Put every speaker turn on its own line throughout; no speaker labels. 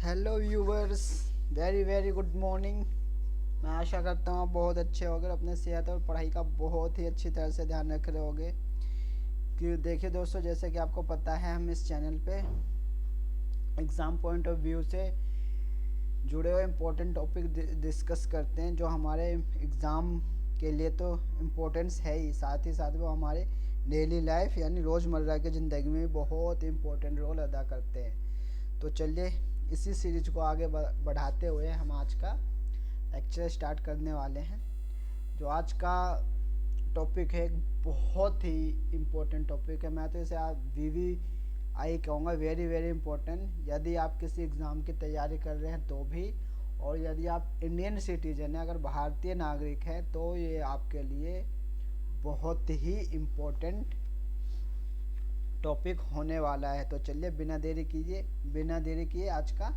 Hello viewers, very very good morning. मैं आशा करता हूँ आप बहुत अच्छे होगे, अपने सेहत और पढ़ाई का बहुत ही अच्छी तरह से ध्यान रख रहे होगे। कि देखिए दोस्तों, जैसे कि आपको पता है हम इस चैनल पे एग्ज़ाम पॉइंट ऑफ व्यू से जुड़े हुए इम्पोर्टेंट टॉपिक डिस्कस करते हैं, जो हमारे एग्ज़ाम के लिए तो इम्पोर्टेंस है ही, साथ ही साथ वो हमारे डेली लाइफ यानी रोज़मर्रा की ज़िंदगी में भी बहुत इम्पोर्टेंट रोल अदा करते हैं। तो चलिए इसी सीरीज को आगे बढ़ाते हुए हम आज का लेक्चर स्टार्ट करने वाले हैं। जो आज का टॉपिक है एक बहुत ही इम्पोर्टेंट टॉपिक है। मैं तो इसे आप VVI कहूँगा, वेरी वेरी इम्पोर्टेंट। यदि आप किसी एग्ज़ाम की तैयारी कर रहे हैं तो भी, और यदि आप इंडियन सिटीजन हैं, अगर भारतीय नागरिक हैं, तो ये आपके लिए बहुत ही इम्पोर्टेंट टॉपिक होने वाला है। तो चलिए बिना देरी किए आज का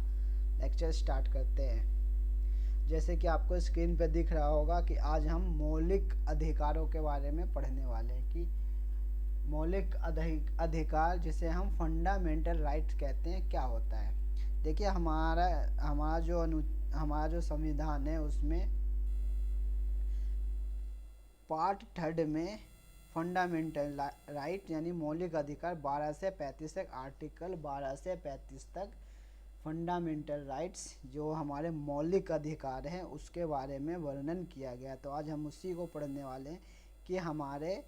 लेक्चर स्टार्ट करते हैं। जैसे कि आपको स्क्रीन पे दिख रहा होगा कि आज हम मौलिक अधिकारों के बारे में पढ़ने वाले हैं। कि मौलिक अधिकार, जिसे हम फंडामेंटल राइट्स कहते हैं, क्या होता है। देखिए हमारा जो संविधान है उसमें पार्ट थर्ड में फंडामेंटल राइट यानी मौलिक अधिकार 12 से 35 तक, आर्टिकल 12 से 35 तक फंडामेंटल राइट्स जो हमारे मौलिक अधिकार हैं उसके बारे में वर्णन किया गया। तो आज हम उसी को पढ़ने वाले हैं कि हमारे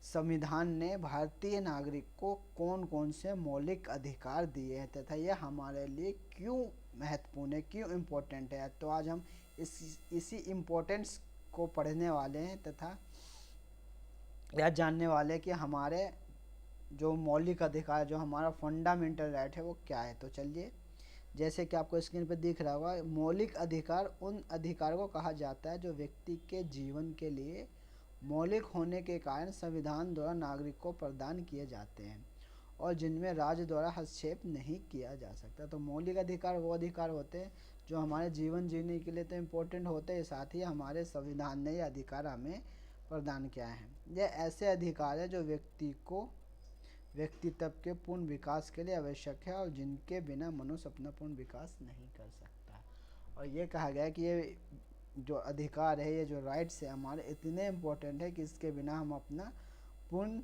संविधान ने भारतीय नागरिक को कौन कौन से मौलिक अधिकार दिए हैं तथा यह हमारे लिए क्यों महत्वपूर्ण है, क्यों इम्पोर्टेंट है। तो आज हम इसी इम्पोर्टेंस को पढ़ने वाले हैं तथा यह जानने वाले हैं कि हमारे जो मौलिक अधिकार, जो हमारा फंडामेंटल राइट है, वो क्या है। तो चलिए, जैसे कि आपको स्क्रीन पर दिख रहा होगा, मौलिक अधिकार उन अधिकारों को कहा जाता है जो व्यक्ति के जीवन के लिए मौलिक होने के कारण संविधान द्वारा नागरिक को प्रदान किए जाते हैं और जिनमें राज्य द्वारा हस्तक्षेप नहीं किया जा सकता। तो मौलिक अधिकार वो अधिकार होते हैं जो हमारे जीवन जीने के लिए तो इम्पोर्टेंट होते हैं, साथ ही हमारे संविधान ने ये अधिकार हमें प्रदान किया है। यह ऐसे अधिकार है जो व्यक्तित्व के पूर्ण विकास के लिए आवश्यक है और जिनके बिना मनुष्य अपना पूर्ण विकास नहीं कर सकता। और ये कहा गया है कि ये जो अधिकार है, ये जो राइट्स है हमारे, इतने इम्पोर्टेंट है कि इसके बिना हम अपना पूर्ण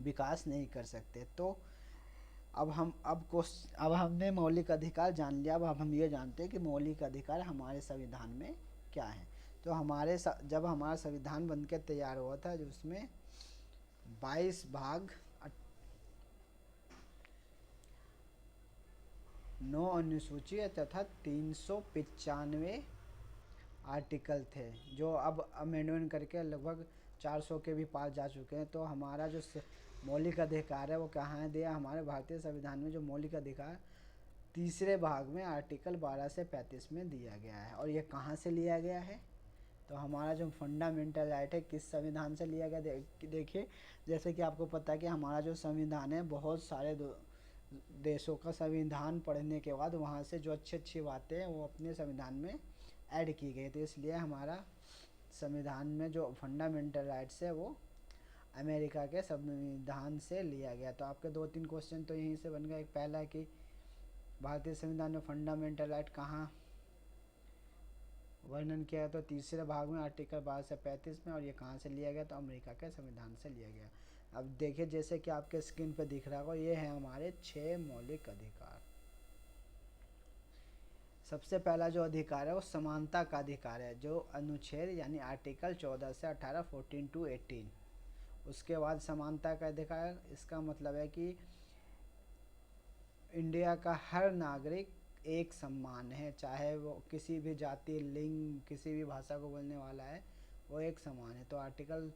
विकास नहीं कर सकते। तो अब हमने मौलिक अधिकार जान लिया। अब हम ये जानते हैं कि मौलिक अधिकार हमारे संविधान में क्या है। तो जब हमारा संविधान बनकर तैयार हुआ था, जो उसमें 22 भाग 9 अनुसूची तथा 395 आर्टिकल थे, जो अब अमेंडमेंट करके लगभग 400 के भी पार जा चुके हैं। तो हमारा जो मौलिक अधिकार है वो कहाँ दिया, हमारे भारतीय संविधान में जो मौलिक अधिकार तीसरे भाग में आर्टिकल 12 से 35 में दिया गया है। और ये कहाँ से लिया गया है, तो हमारा जो फंडामेंटल राइट है किस संविधान से लिया गया। देखिए, जैसे कि आपको पता है कि हमारा जो संविधान है, बहुत सारे देशों का संविधान पढ़ने के बाद वहाँ से जो अच्छी अच्छी बातें हैं वो अपने संविधान में ऐड की गई। तो इसलिए हमारा संविधान में जो फंडामेंटल राइट्स है वो अमेरिका के संविधान से लिया गया। तो आपके 2-3 क्वेश्चन तो यहीं से बन गया। एक पहला है कि भारतीय संविधान में फंडामेंटल राइट कहाँ वर्णन किया है, तो तीसरे भाग में आर्टिकल 12 से 35 में। और ये कहाँ से लिया गया, तो अमेरिका के संविधान से लिया गया। अब देखिए, जैसे कि आपके स्क्रीन पर दिख रहा होगा, ये है हमारे 6 मौलिक अधिकार। सबसे पहला जो अधिकार है वो समानता का अधिकार है, जो अनुच्छेद यानी आर्टिकल 14 से 18, 14 to 18। उसके बाद समानता का अधिकार, इसका मतलब है कि इंडिया का हर नागरिक एक समान है, चाहे वो किसी भी जाति, लिंग, किसी भी भाषा को बोलने वाला है, वो एक समान है। तो आर्टिकल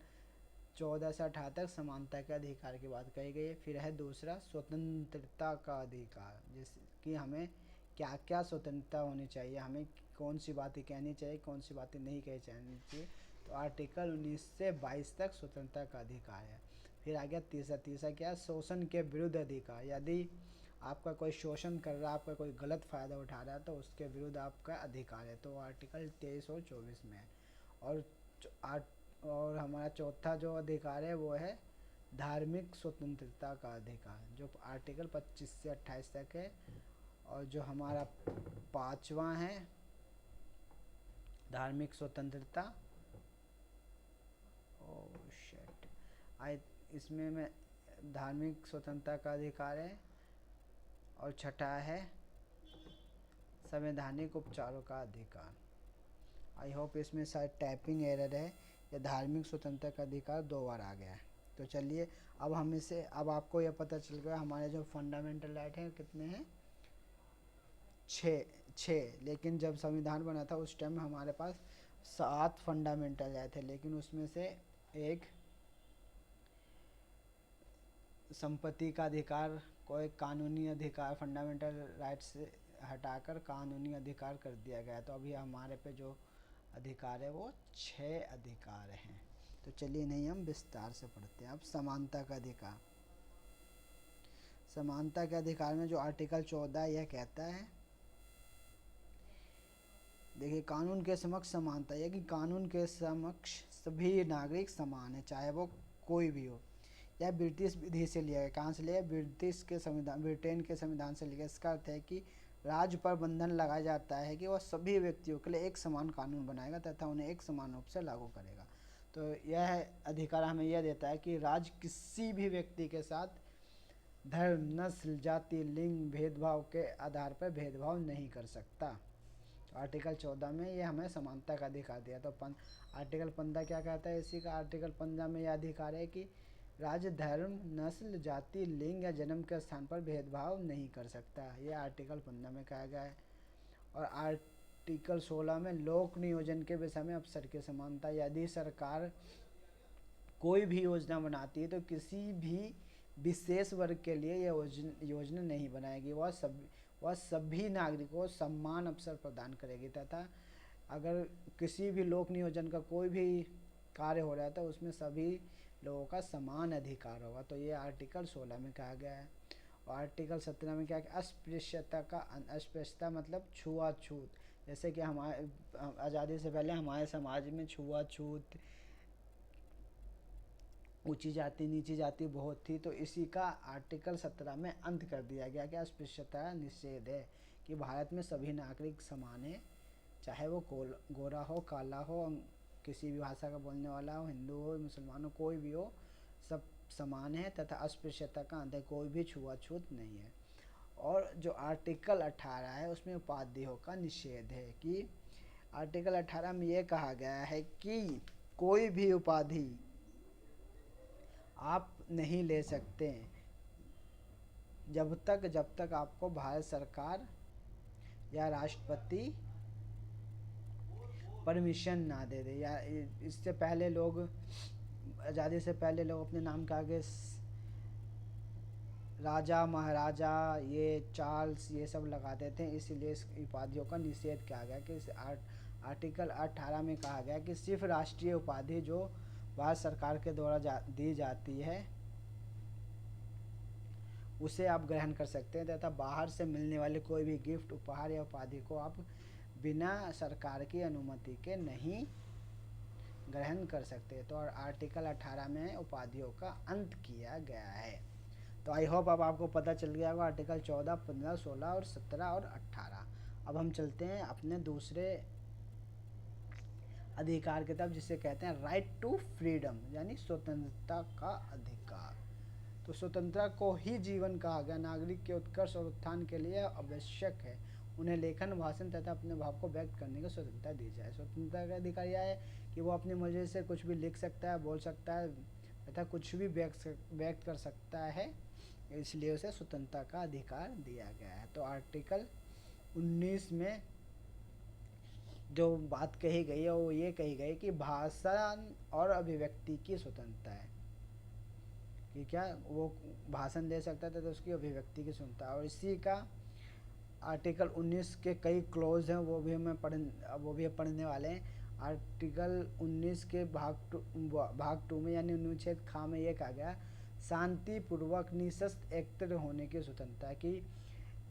14 से 18 तक समानता के अधिकार की बात कही गई है। फिर है दूसरा स्वतंत्रता का अधिकार, जिसकी हमें क्या क्या स्वतंत्रता होनी चाहिए, हमें कौन सी बातें कहनी चाहिए, कौन सी बातें नहीं कहनी चाहिए। तो आर्टिकल 19 से 22 तक स्वतंत्रता का अधिकार है। फिर आ गया तीसरा क्या, शोषण के विरुद्ध अधिकार। यदि आपका कोई शोषण कर रहा है, आपका कोई गलत फ़ायदा उठा रहा है, तो उसके विरुद्ध आपका अधिकार है। तो आर्टिकल 23 और 24 में है। और और हमारा चौथा जो अधिकार है वो है धार्मिक स्वतंत्रता का अधिकार, जो आर्टिकल 25 से 28 तक है। और जो हमारा 5वां है धार्मिक स्वतंत्रता, ओह शिट, आई इसमें मैं धार्मिक स्वतंत्रता का अधिकार है। और छठा है संवैधानिक उपचारों का अधिकार। आई होप इसमें शायद टाइपिंग एरर है, या धार्मिक स्वतंत्रता का अधिकार 2 बार आ गया है। तो चलिए अब हम इसे, अब आपको यह पता चल गया हमारे जो फंडामेंटल राइट हैं कितने हैं, 6। लेकिन जब संविधान बना था उस टाइम हमारे पास 7 फंडामेंटल राइट थे, लेकिन उसमें से एक संपत्ति का अधिकार को एक कानूनी अधिकार, फंडामेंटल राइट से हटाकर कानूनी अधिकार कर दिया गया। तो अभी हमारे पे जो अधिकार है वो 6 अधिकार हैं। तो चलिए नहीं हम विस्तार से पढ़ते हैं। अब समानता का अधिकार, समानता के अधिकार में जो आर्टिकल 14 यह कहता है, देखिए कानून के समक्ष समानता, यह कि कानून के समक्ष सभी नागरिक समान है, चाहे वो कोई भी हो। यह ब्रिटिश विधि से लिया गया, कहाँ से लिया, ब्रिटिश के संविधान, ब्रिटेन के संविधान से लिया। इसका अर्थ है कि राज्य पर बंधन लगाया जाता है कि वह सभी व्यक्तियों के लिए एक समान कानून बनाएगा तथा उन्हें एक समान रूप से लागू करेगा। तो यह अधिकार हमें यह देता है कि राज्य किसी भी व्यक्ति के साथ धर्म, नस्ल, जाति, लिंग भेदभाव के आधार पर भेदभाव नहीं कर सकता। तो आर्टिकल 14 में ये हमें समानता का अधिकार दिया। तो आर्टिकल 15 क्या कहता है, इसी का आर्टिकल 15 में यह अधिकार है कि राज्य धर्म, नस्ल, जाति, लिंग या जन्म के स्थान पर भेदभाव नहीं कर सकता। यह आर्टिकल 15 में कहा गया है। और आर्टिकल 16 में लोक नियोजन के विषय में अवसर की समानता, यदि सरकार कोई भी योजना बनाती है तो किसी भी विशेष वर्ग के लिए यह योजना नहीं बनाएगी, वह सभी नागरिकों को समान अवसर प्रदान करेगी। तथा अगर किसी भी लोक नियोजन का कोई भी कार्य हो रहा है तो उसमें सभी लोगों का समान अधिकार होगा। तो ये आर्टिकल 16 में कहा गया है। और आर्टिकल 17 में क्या, अस्पृश्यता का, अस्पृश्यता मतलब छुआछूत, जैसे कि हमारे आज़ादी से पहले हमारे समाज में छुआछूत, ऊंची जाति नीची जाति बहुत थी। तो इसी का आर्टिकल 17 में अंत कर दिया गया कि अस्पृश्यता निषेध है, कि भारत में सभी नागरिक समान है, चाहे वो गोरा हो, काला हो, किसी भी भाषा का बोलने वाला हो, हिंदू हो, मुसलमान हो, कोई भी हो, सब समान है। तथा अस्पृश्यता का अंत है, कोई भी छुआछूत नहीं है। और जो आर्टिकल 18 है उसमें उपाधियों का निषेध है, कि आर्टिकल 18 में ये कहा गया है कि कोई भी उपाधि आप नहीं ले सकते जब तक आपको भारत सरकार या राष्ट्रपति परमिशन ना दे दे। या इससे पहले लोग, आज़ादी से पहले लोग अपने नाम के आगे राजा, महाराजा, ये चार्ल्स, ये सब लगाते थे, इसीलिए इस उपाधियों का निषेध किया गया। कि इस आर्टिकल 18 में कहा गया कि सिर्फ राष्ट्रीय उपाधि जो भारत सरकार के द्वारा दी जाती है उसे आप ग्रहण कर सकते हैं, तथा बाहर से मिलने वाले कोई भी गिफ्ट, उपहार या उपाधि को आप बिना सरकार की अनुमति के नहीं ग्रहण कर सकते। तो आर्टिकल 18 में उपाधियों का अंत किया गया है। तो आई होप अब आपको पता चल गया होगा आर्टिकल 14, 15, 16 और 17 और 18। अब हम चलते हैं अपने दूसरे अधिकार की तरफ, जिसे कहते हैं राइट टू फ्रीडम, यानी स्वतंत्रता का अधिकार। तो स्वतंत्रता को ही जीवन कहा गया। नागरिक के उत्कर्ष और उत्थान के लिए आवश्यक है उन्हें लेखन, भाषण तथा अपने भाव को व्यक्त करने की स्वतंत्रता दी जाए। स्वतंत्रता का अधिकार यह है कि वो अपनी मर्जी से कुछ भी लिख सकता है, बोल सकता है तथा कुछ भी व्यक्त कर सकता है, इसलिए उसे स्वतंत्रता का अधिकार दिया गया है। तो आर्टिकल 19 में जो बात कही गई है वो ये कही गई कि भाषण और अभिव्यक्ति की स्वतंत्रता है, कि क्या वो भाषण दे सकता था तो उसकी अभिव्यक्ति की स्वतंत्रता। और इसी का आर्टिकल 19 के कई क्लोज हैं, वो भी पढ़ने वाले हैं। आर्टिकल 19 के भाग 2 में, यानी अनुच्छेद ख में ये कहा गया, शांतिपूर्वक निशस्त्र एकत्र होने की स्वतंत्रता, कि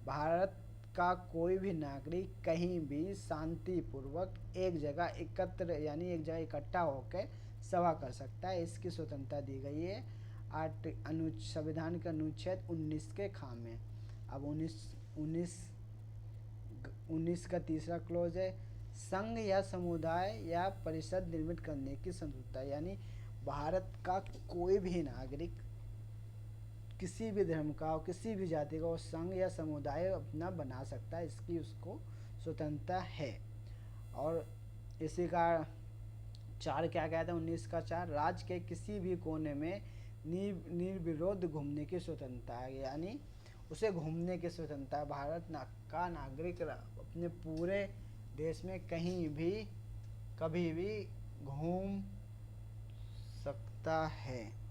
भारत का कोई भी नागरिक कहीं भी शांतिपूर्वक एक जगह इकट्ठा होकर सभा कर सकता है, इसकी स्वतंत्रता दी गई है। संविधान के अनुच्छेद 19 के खामे। अब 19 का तीसरा क्लोज है, संघ या समुदाय या परिषद निर्मित करने की स्वतंत्रता, यानी भारत का कोई भी नागरिक किसी भी धर्म का और किसी भी जाति का वो संघ या समुदाय अपना बना सकता है, इसकी उसको स्वतंत्रता है। और इसी का 4 क्या कहता है, 19 का 4, राज्य के किसी भी कोने में निर्विरोध घूमने की स्वतंत्रता है, यानी उसे घूमने की स्वतंत्रता। भारत का नागरिक अपने पूरे देश में कहीं भी कभी भी घूम सकता है।